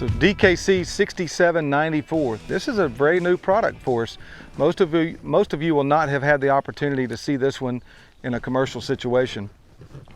So DKC67-94. This is a very new product for us. Most of you will not have had the opportunity to see this one in a commercial situation.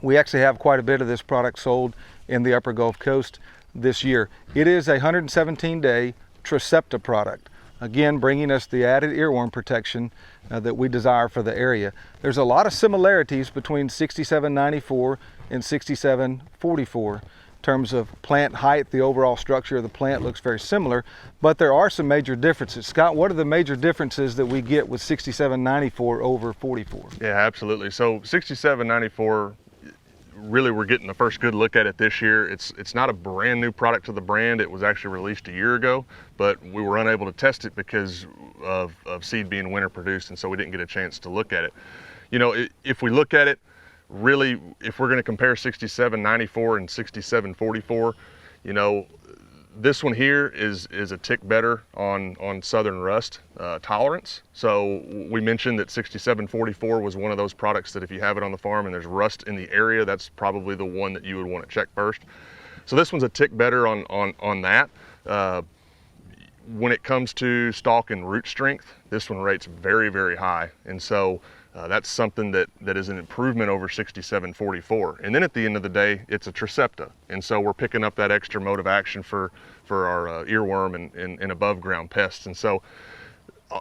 We actually have quite a bit of this product sold in the Upper Gulf Coast this year. It is a 117-day Tricepta product. Again, bringing us the added earworm protection that we desire for the area. There's a lot of similarities between 67-94 and 67-44. In terms of plant height, the overall structure of the plant looks very similar, but there are some major differences. Scott, what are the major differences that we get with 67-94 over 44? Yeah, absolutely. So 67-94, really we're getting the first good look at it this year. It's not a brand new product to the brand. It was actually released a year ago, but we were unable to test it because of seed being winter produced, and so we didn't get a chance to look at it. You know, if we look at it, really, if we're going to compare 67-94 and 67-44, you know, this one here is a tick better on southern rust tolerance. So we mentioned that 67-44 was one of those products that if you have it on the farm and there's rust in the area, that's probably the one that you would want to check first. So this one's a tick better on that. When it comes to stalk and root strength, this one rates very, very high. And so that's something that is an improvement over 67-44. And then at the end of the day, it's a Tricepta. And so we're picking up that extra mode of action for our earworm and above ground pests. And so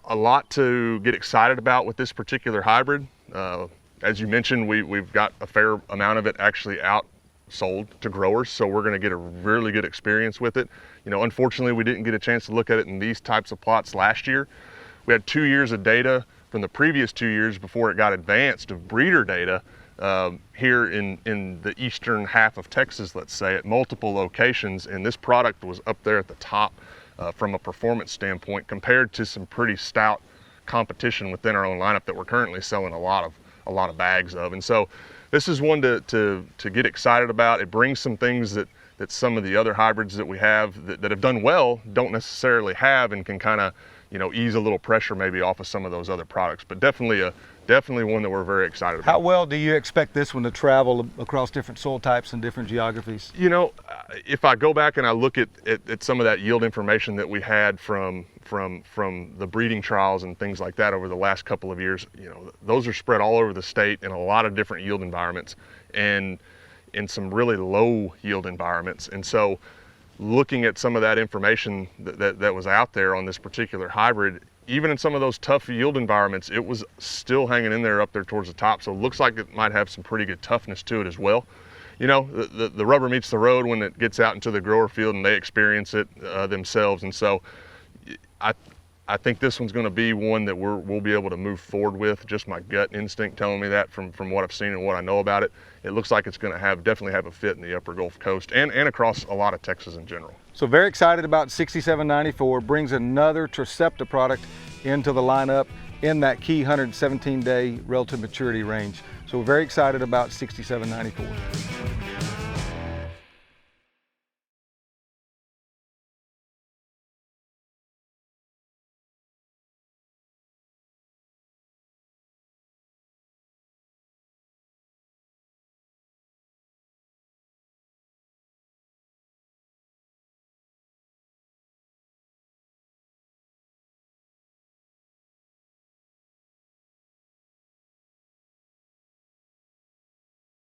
a lot to get excited about with this particular hybrid. As you mentioned, we've got a fair amount of it actually out sold to growers, so we're going to get a really good experience with it. You know, unfortunately, we didn't get a chance to look at it in these types of plots last year. We had 2 years of data from the previous 2 years before it got advanced of breeder data here in the eastern half of Texas, let's say, at multiple locations, and this product was up there at the top from a performance standpoint compared to some pretty stout competition within our own lineup that we're currently selling a lot of bags of. And so this is one to get excited about. It brings some things that some of the other hybrids that we have that have done well don't necessarily have, and can kind of, you know, ease a little pressure maybe off of some of those other products. But definitely one that we're very excited about. How well do you expect this one to travel across different soil types and different geographies? You know, if I go back and I look at some of that yield information that we had from the breeding trials and things like that over the last couple of years, you know, those are spread all over the state in a lot of different yield environments and in some really low yield environments. And so looking at some of that information that was out there on this particular hybrid, even in some of those tough yield environments, it was still hanging in there up there towards the top. So it looks like it might have some pretty good toughness to it as well. You know, the rubber meets the road when it gets out into the grower field and they experience it themselves. And so I think this one's going to be one that we'll be able to move forward with. Just my gut instinct telling me that from what I've seen and what I know about it. It looks like it's going to definitely have a fit in the Upper Gulf Coast and across a lot of Texas in general. So very excited about 67-94, brings another Tricepta product into the lineup in that key 117-day relative maturity range. So we're very excited about 67-94.